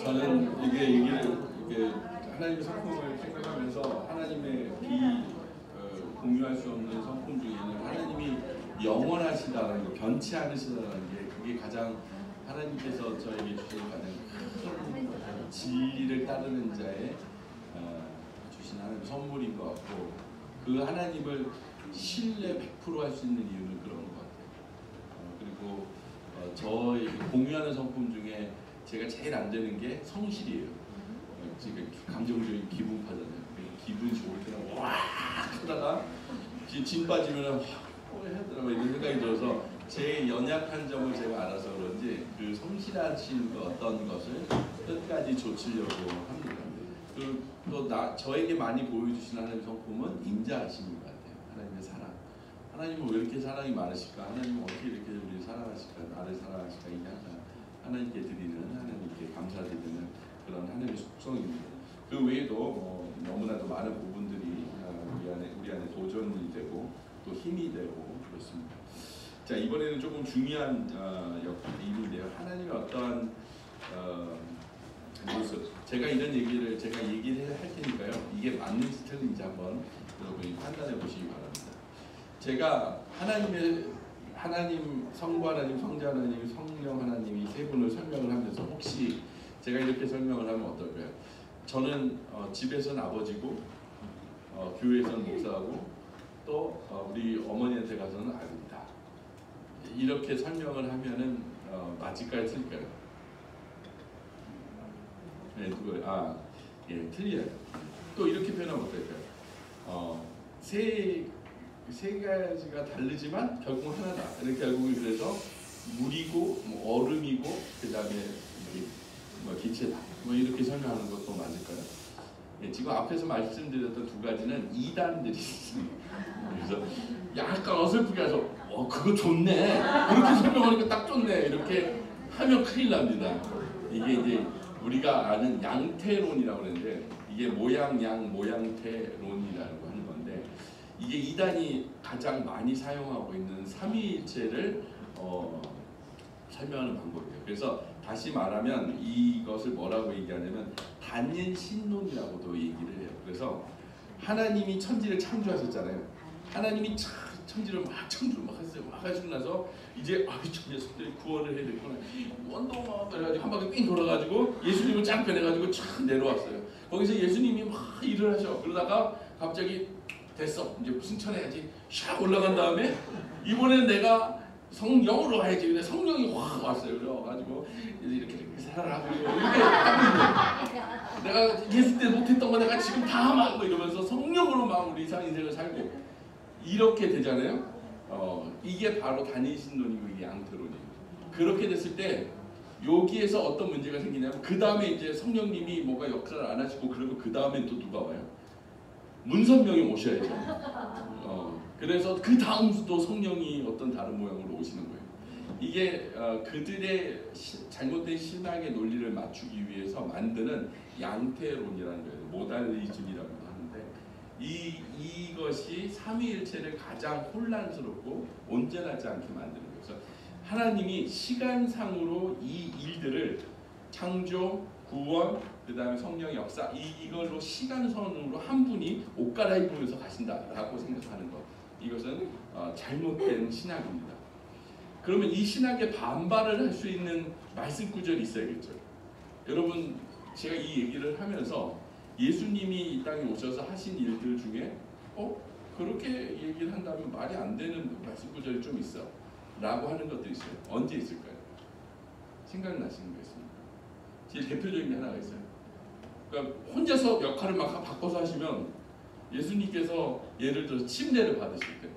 저는 이게 하나님의 성품을 생각하면서 하나님의 공유할 수 없는 성품 중에는 하나님이 영원하시다라는 거, 변치 않으시다라는 게 그게 가장 하나님께서 저에게 주신 가장 큰 진리를 따르는 자의 주신 하나님의 선물인 것 같고, 그 하나님을 신뢰 100% 할 수 있는 이유는 그런 것 같아요. 그리고 저에게 공유하는 성품 중에 제가 제일 안 되는 게 성실이에요. 지금 감정적인 기분파잖아요. 기분이 좋을 때는 와 하다가 진 빠지면은 해야 되나 이런 생각이 들어서 제 연약한 점을 제가 알아서 그런지 그 성실하신 어떤 것을 끝까지 좇으려고 합니다. 또 저에게 많이 보여주신 하나님의 성품은 인자하심인 것 같아요. 하나님의 사랑. 하나님은 왜 이렇게 사랑이 많으실까? 하나님은 어떻게 이렇게 우리를 사랑하실까? 나를 사랑하실까? 이게 항상 하나님께 드리는, 하나님께 감사드리는 그런 하나님의 속성입니다. 그 외에도 너무나도 많은 부분들이 우리 안에 도전이 되고 또 힘이 되고 그렇습니다. 자, 이번에는 조금 중요한 일인데요. 하나님의 어떠한 모습. 제가 얘기를 할 테니까요. 이게 맞는지 틀린지 한번 여러분이 판단해 보시기 바랍니다. 제가 하나님 성부 하나님, 성자 하나님, 성령 하나님 이 세 분을 설명을 하면서 혹시 제가 이렇게 설명을 하면 어떨까요? 저는 집에서는 아버지고 교회에서는 목사하고 또 우리 어머니한테 가서는 아들이다. 이렇게 설명을 하면은 맞을까요, 틀릴까요? 네, 틀려요. 또 이렇게 표현하면 어떨까요? 세 가지가 다르지만 결국은 하나다. 이렇게 결국은 그래서 물이고 얼음이고 그 다음에 기체다. 이렇게 설명하는 것도 맞을까요? 예, 지금 앞에서 말씀드렸던 두 가지는 이단들이 있습니다. 그래서 약간 어설프게 해서 그거 좋네. 그렇게 설명하니까 딱 좋네. 이렇게 하면 큰일 납니다. 이게 이제 우리가 아는 양태론이라고 그러는데 이게 모양태론이라고 하는 건데 이게 이단이 가장 많이 사용하고 있는 삼위일체를 설명하는 방법이에요. 그래서 다시 말하면 이것을 뭐라고 얘기하냐면 단연신론이라고도 얘기를 해요. 그래서 하나님이 천지를 창조하셨잖아요. 하나님이 천지를 막 하셨어요. 막 하시고 나서 이제 저 녀석들이 구원을 해야 되겠구나. 원동막 그래가지고 한 바퀴 삥 돌아가지고 예수님을 쫙 빼내가지고 쫙 내려왔어요. 거기서 예수님이 막 일을 하셔. 그러다가 갑자기 됐어. 이제 승천해야지. 샥 올라간 다음에 이번에는 내가 성령으로 가야지. 근데 성령이 확 왔어요. 그래가지고 이렇게 살아가고 이렇게 하고 있는. 내가 예수 때 못했던 거 내가 지금 다 하고 이러면서 성령으로 막 우리 이상 인생을 살고 이렇게 되잖아요. 이게 바로 단일신론이고 이게 양태론이에요. 그렇게 됐을 때 여기에서 어떤 문제가 생기냐면 그 다음에 이제 성령님이 뭔가 역사를 안 하시고 그러면 그 다음엔 또 누가 와요? 문선명이 오셔야죠. 그래서 그 다음도 성령이 어떤 다른 모양으로 오시는 거예요. 이게 그들의 잘못된 신학의 논리를 맞추기 위해서 만드는 양태론이라는 거예요. 모달리즘이라고 하는데 이것이 삼위일체를 가장 혼란스럽고 온전하지 않게 만드는 거예요. 그래서 하나님이 시간상으로 이 일들을 창조, 구원, 그 다음에 성령 역사 이걸로 시간선으로 한 분이 옷 갈아입으면서 가신다라고 생각하는 것, 이것은 잘못된 신학입니다. 그러면 이 신학에 반발을 할 수 있는 말씀 구절이 있어야겠죠. 여러분, 제가 이 얘기를 하면서 예수님이 이 땅에 오셔서 하신 일들 중에 그렇게 얘기를 한다면 말이 안 되는 말씀 구절이 좀 있어 라고 하는 것도 있어요. 언제 있을까요? 생각나시는 거 있습니까? 제일 대표적인 게 하나가 있어요. 그러니까 혼자서 역할을 막 바꿔서 하시면 예수님께서 예를 들어서 침례를 받으실 때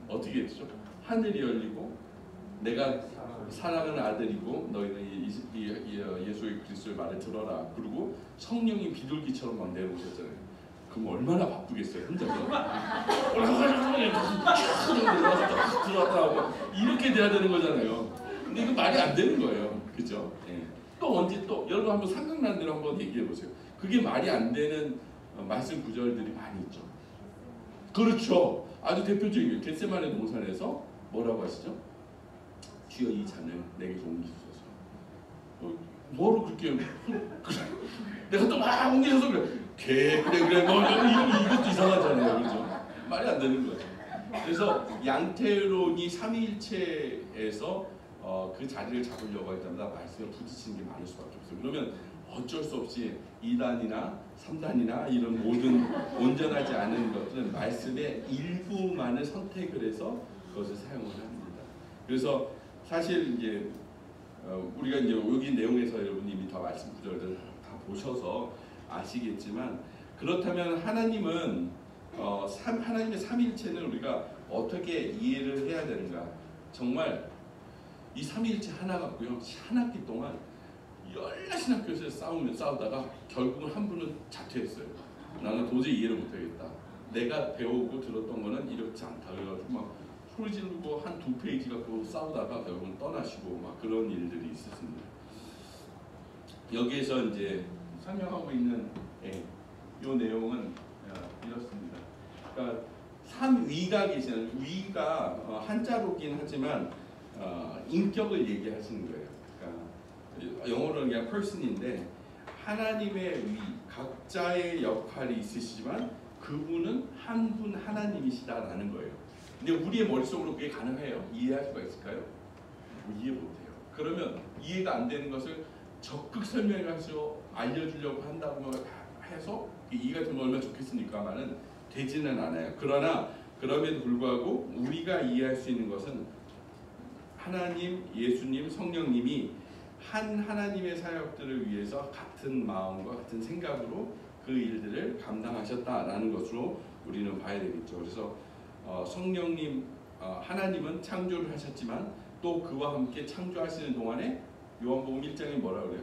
어떻게 했죠? 하늘이 열리고 내가 사랑하는 아들이고 너희는 예수의 그리스도의 말을 들어라. 그리고 성령이 비둘기처럼 막 내려오셨잖아요. 그럼 얼마나 바쁘겠어요 혼자서. 들어왔다 이렇게 돼야 되는 거잖아요. 근데 이거 말이 안 되는 거예요. 그죠? 예. 또 언제 또 여러분 한번 생각나는 대로 한번 얘기해 보세요. 그게 말이 안 되는 말씀 구절들이 많이 있죠. 그렇죠. 아주 대표적인 게 겟세마네 동산에서 뭐라고 하시죠? 주여 이 잔을 내게서 옮기소서. 뭐로 그렇게 내가 또 막 옮기셔서 그래. 그래 뭐 이것도 이상하잖아요. 그렇죠? 말이 안 되는 거죠. 그래서 양태론이 삼위일체에서 그 자리를 잡으려고 할 때마다 말씀에 부딪히는 게 많을 수밖에 없어요. 그러면 어쩔 수 없이 2단이나 3단이나 이런 모든 온전하지 않은 것들은 말씀의 일부만을 선택을 해서 그것을 사용을 합니다. 그래서 사실 이제 우리가 이제 여기 내용에서 여러분이 이미 다 말씀 구절들 다 보셔서 아시겠지만 그렇다면 하나님은 하나님의 삼위일체는 우리가 어떻게 이해를 해야 되는가? 정말 이 삼위일체 하나 갖고요 한 학기 동안 열나신 학교에서 싸우다가 결국은 한 분은 자퇴했어요. 나는 도저히 이해를 못하겠다. 내가 배우고 들었던 거는 이렇지 않다. 그래가지고 막 소리 지르고 한 2페이지 갖고 싸우다가 결국은 떠나시고 막 그런 일들이 있었습니다. 여기에서 이제 설명하고 있는 이 내용은 이렇습니다. 그러니까 삼위가 계시는 위가 한자로긴 하지만 인격을 얘기하시는 거예요. 그러니까 영어로는 그냥 person인데 하나님의 위, 각자의 역할이 있으시지만 그분은 한 분 하나님이시다라는 거예요. 근데 우리의 머릿속으로 그게 가능해요? 이해할 수가 있을까요? 이해 못해요. 그러면 이해가 안 되는 것을 적극 설명해서 알려주려고 한다고 해서 이해가 되면 얼마나 좋겠습니까만은 되지는 않아요. 그러나 그럼에도 불구하고 우리가 이해할 수 있는 것은 하나님, 예수님, 성령님이 한 하나님의 사역들을 위해서 같은 마음과 같은 생각으로 그 일들을 감당하셨다라는 것으로 우리는 봐야 되겠죠. 그래서 성령님, 하나님은 창조를 하셨지만 또 그와 함께 창조하시는 동안에 요한복음 1장에 뭐라 그래요?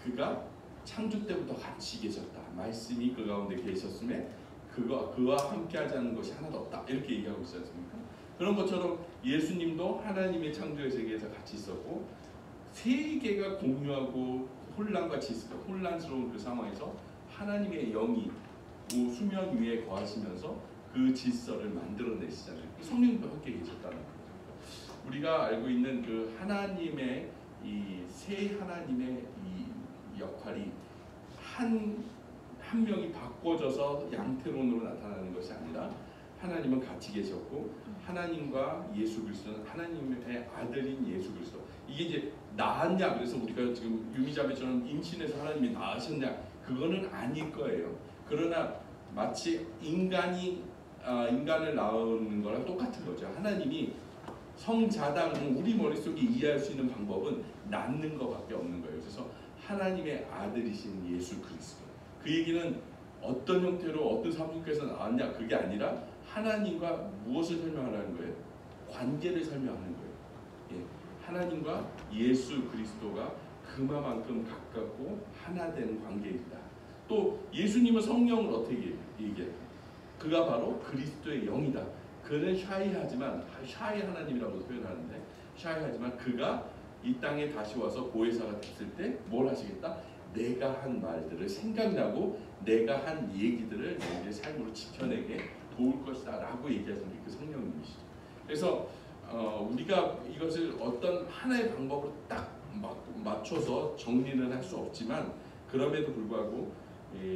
그가 창조 때부터 같이 계셨다. 말씀이 그 가운데 계셨음에 그와 함께 하지 않는 것이 하나도 없다. 이렇게 얘기하고 있지 않습니까? 그런 것처럼 예수님도 하나님의 창조의 세계에서 같이 있었고 세계가 공유하고 혼란같이 있을 때 혼란스러운 그 상황에서 하나님의 영이 수면 위에 거하시면서 그 질서를 만들어내시잖아요. 성령님도 함께 계셨다는 거죠. 우리가 알고 있는 그 하나님의 이 세 하나님의 이 역할이 한 명이 바꿔져서 양태론으로 나타나는 것이 아니라 하나님은 같이 계셨고 하나님과 예수 그리스도는 하나님의 아들인 예수 그리스도. 이게 이제 낳았냐 그래서 우리가 지금 유미자매처럼 임신해서 하나님이 낳으셨냐 그거는 아닐 거예요. 그러나 마치 인간을 낳는 거랑 똑같은 거죠. 하나님이 성자당 우리 머릿속에 이해할 수 있는 방법은 낳는 것밖에 없는 거예요. 그래서 하나님의 아들이신 예수 그리스도. 그 얘기는 어떤 형태로 어떤 사분께서 나왔냐 그게 아니라 하나님과 무엇을 설명하라는 거예요? 관계를 설명하는 거예요. 예. 하나님과 예수 그리스도가 그만큼 가깝고 하나 되는 관계이다. 또 예수님은 성령을 어떻게 얘기해요? 그가 바로 그리스도의 영이다. 그는 샤이하지만 샤이 하나님이라고 표현하는데 샤이하지만 그가 이 땅에 다시 와서 보혜사가 됐을 때 뭘 하시겠다? 내가 한 말들을 생각나고 내가 한 얘기들을 너희의 삶으로 지켜내게 도울 것이다 라고 얘기하시는 게 그 성령님이시죠. 그래서 우리가 이것을 어떤 하나의 방법으로 딱 맞춰서 정리는 할 수 없지만 그럼에도 불구하고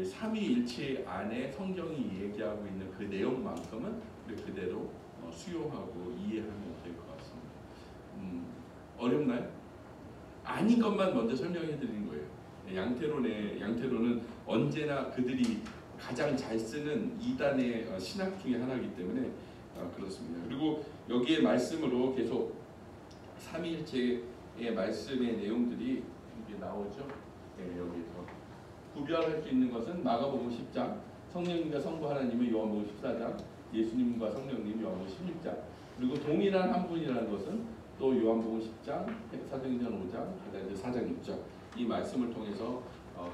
삼위일체 안에 성경이 얘기하고 있는 그 내용만큼은 우리 그대로 수용하고 이해하면 될 것 같습니다. 어렵나요? 아닌 것만 먼저 설명해 드리는 거예요. 양태론은 언제나 그들이 가장 잘 쓰는 이단의 신학 중에 하나이기 때문에 그렇습니다. 그리고 여기에 말씀으로 계속 삼위일체의 말씀의 내용들이 이게 나오죠. 여기서 구별할 수 있는 것은 마가복음 10장, 성령님과 성부 하나님은 요한복음 14장, 예수님과 성령님 요한복음 16장. 그리고 동일한 한 분이라는 것은 또 요한복음 10장, 사도행전 5장, 그다음에 4장 6장 이 말씀을 통해서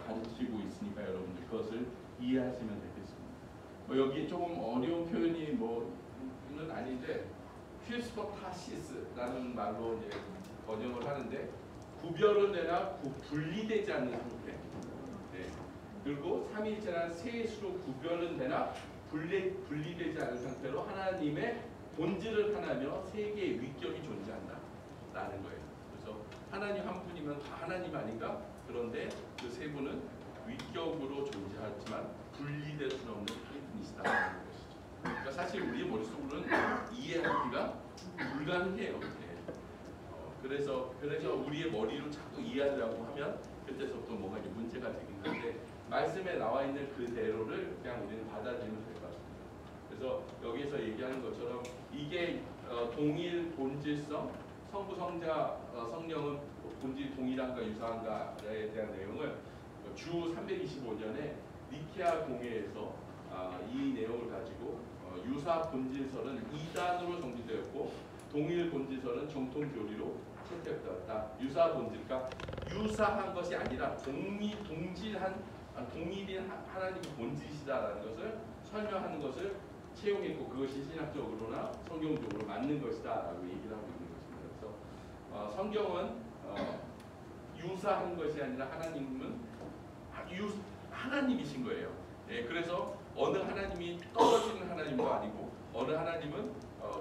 가르치고 있으니까 여러분들 그것을 이해하시면 되겠습니다. 뭐 여기 조금 어려운 표현이 뭐는 아닌데 휘스퍼타시스라는 말로 이제 번역을 하는데 구별은 되나 분리되지 않는 상태. 네. 그리고 삼위일체란 세 수로 구별은 되나 분리되지 않은 상태로 하나님의 본질을 하나며 세 개의 위격이 존재한다라는 거예요. 그래서 하나님 한 분이면 다 하나님 아닌가? 그런데 그 세 분은 위격으로 존재하지만 분리될 수 없는 한 분이시다라는 것이죠. 그러니까 사실 우리의 머릿속으로는 이해하기가 불가능해요. 네. 그래서 우리의 머리로 자꾸 이해하려고 하면 그때서부터 뭔가 이제 문제가 되긴 한데 말씀에 나와 있는 그대로를 그냥 우리는 받아들이면 될 것 같습니다. 그래서 여기서 얘기하는 것처럼 이게 동일 본질성, 성부, 성자, 성령은 본질이 동일한가 유사한가에 대한 내용을 주 325년에 니케아 공회에서 이 내용을 가지고 유사 본질설은 2단으로 정리되었고 동일 본질설은 정통 교리로 채택되었다. 유사 본질, 그러니까 유사한 것이 아니라 동일인 하나님의 본질이시다라는 것을 설명하는 것을 채용했고 그것이 신학적으로나 성경적으로 맞는 것이다라고 얘기를 하고 있는 것입니다. 그래서 성경은 유사한 것이 아니라 하나님은 하나님이신 거예요. 예, 그래서 어느 하나님이 떨어지는 하나님도 아니고 어느 하나님은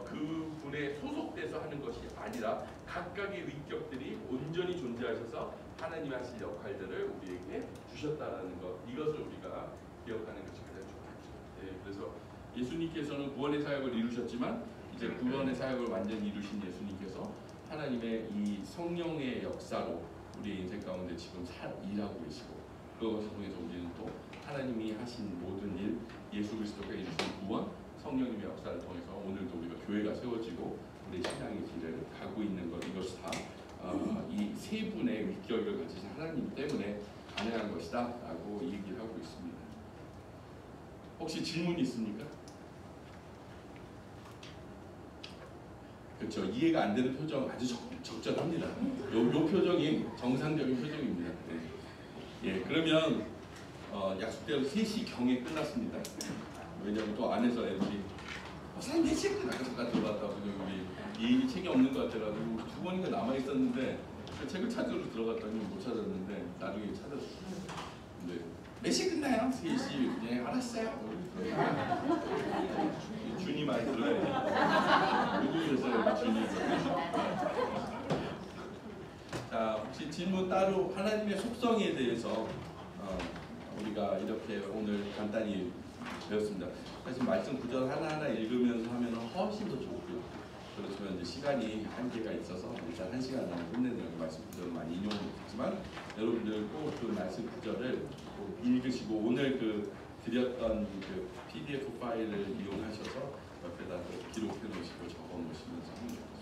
그 분에 소속돼서 하는 것이 아니라 각각의 위격들이 온전히 존재하셔서 하나님이 하실 역할들을 우리에게 주셨다라는 것, 이것을 우리가 기억하는 것이 가장 중요하죠. 예, 그래서 예수님께서는 구원의 사역을 이루셨지만 이제 구원의 사역을 완전히 이루신 예수님께서 하나님의 이 성령의 역사로 우리의 인생 가운데 지금 일하고 계시고 그것을 통해서 우리는 또 하나님이 하신 모든 일, 예수 그리스도가 이루신 구원, 성령님의 역사를 통해서 오늘도 우리가 교회가 세워지고 우리 신앙의 길을 가고 있는 것, 이것이 다 이 세 분의 위격을 가지신 하나님 때문에 가능한 것이다 라고 얘기를 하고 있습니다. 혹시 질문 있습니까? 그렇죠. 이해가 안 되는 표정 아주 적절합니다. 요 표정이 정상적인 표정입니다. 네. 예, 그러면 약속대로 3시 경에 끝났습니다. 왜냐하면 또 안에서 애들이 사람 4시에 끝나 잠깐 들어갔다고 우리 이 책이 없는 것 같아가지고 2권인가 남아 있었는데 그 책을 찾으러 들어갔더니 못 찾았는데 나중에 찾았어요. 근데 몇 시에 끝나요? 3시. 네, 알았어요. 준이 많이 들어야지. 누구였어요? 준이. 자, 혹시 질문 따로 하나님의 속성에 대해서 우리가 이렇게 오늘 간단히 배웠습니다. 사실 말씀 구절 하나하나 읽으면서 하면 훨씬 더 좋고요. 그렇지만 이제 시간이 한계가 있어서 일단 1시간 안에 끝내는 말씀 구절을 많이 인용을 했지만 여러분들 꼭 그 말씀 구절을 꼭 읽으시고 오늘 그 드렸던 그 PDF 파일을 이용하셔서 옆에다 기록해 놓으시고 적어 놓으시면서 하면 좋겠습니다.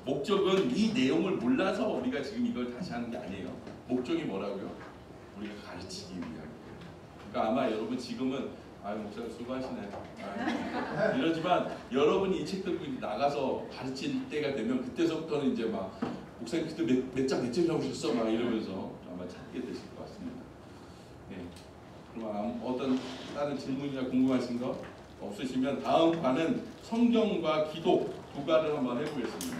목적은 이 내용을 몰라서 우리가 지금 이걸 다시 하는 게 아니에요. 목적이 뭐라고요? 우리가 가르치기 위한 거예요. 그러니까 아마 여러분 지금은 목사님 수고하시네. 이러지만 여러분이 이 책 들고 나가서 가르칠 때가 되면 그때서부터는 이제 막 목사님 그때 몇 장 나오셨어? 막 이러면서 아마 찾게 되실 것 같습니다. 네. 그럼 어떤 다른 질문이나 궁금하신 거 없으시면 다음 과는 성경과 기도 두 과를 한번 해보겠습니다.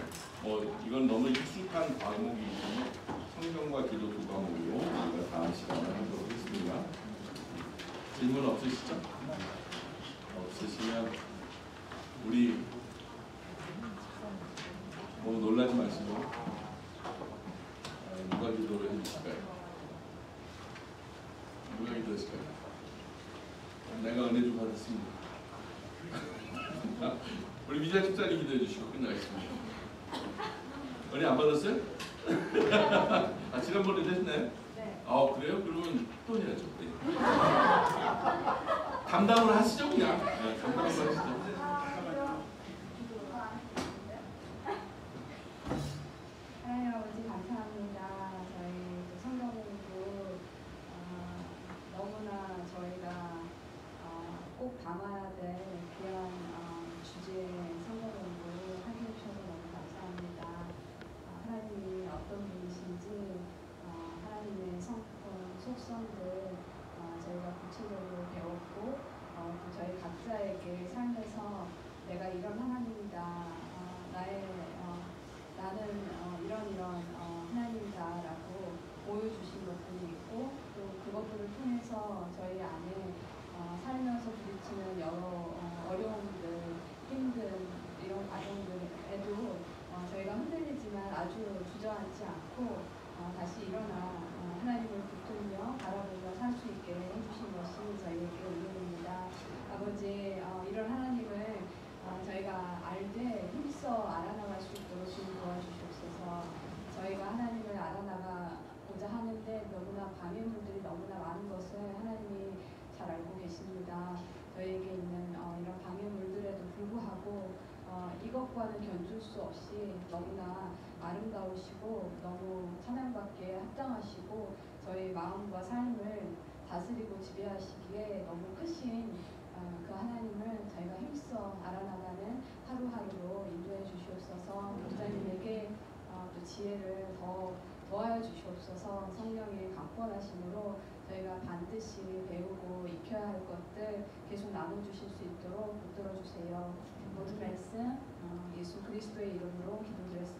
이건 너무 익숙한 과목이기 때문에 성경과 기도 두 과목으로 우리가 다음 시간에 하도록 하겠습니다. 질문 없으시죠? 없으시면 우리 너무 놀라지 마시고 누가 기도를 해주실까요? 누가 기도하실까요? 내가 은혜 좀 받았습니다. 우리 미자 집사님 기도해 주시고 끝나겠습니다. 은혜 안 받았어요? 지난번에도 했나요? 네. 그래요? 그러면 또 해야죠. 네. 감당을 하시죠 그냥. 네, 감당을 하시죠. 하나님 아버지 감사합니다. 저희 성경 공부 너무나 저희가 꼭 담아야 될 귀한 주제의 성경 공부 해주셔서 너무 감사합니다. 이런 하나님이다. 나는 이런 하나님이다라고 보여주신 것들이 있고 또 그것들을 통해서 저희 안에 살면서 부딪히는 여러 어려움들, 힘든 이런 과정들에도 저희가 흔들리지만 아주 주저앉지 않고 다시 일어나 하나님을 붙들며 바라보며 살 수 있게 해주신 것이 저희에게 은혜입니다. 아버지, 이런 하나님을 저희가 알되 힘써 알아나갈 수 있도록 좀 도와주시옵소서. 저희가 하나님을 알아나가고자 하는데 너무나 방해물들이 너무나 많은 것을 하나님이 잘 알고 계십니다. 저희에게 있는 이런 방해물들에도 불구하고 이것과는 견줄 수 없이 너무나 아름다우시고 너무 찬양받기에 합당하시고 저희 마음과 삶을 다스리고 지배하시기에 너무 크신 그 하나님을 저희가 힘써 알아나가는 하루하루로 인도해 주시옵소서. 목사님에게 또 지혜를 더하여 주시옵소서. 성령의 강권하심으로 저희가 반드시 배우고 익혀야 할 것들 계속 나눠주실 수 있도록 붙들어 주세요. 모든 말씀 예수 그리스도의 이름으로 기도드렸습니다.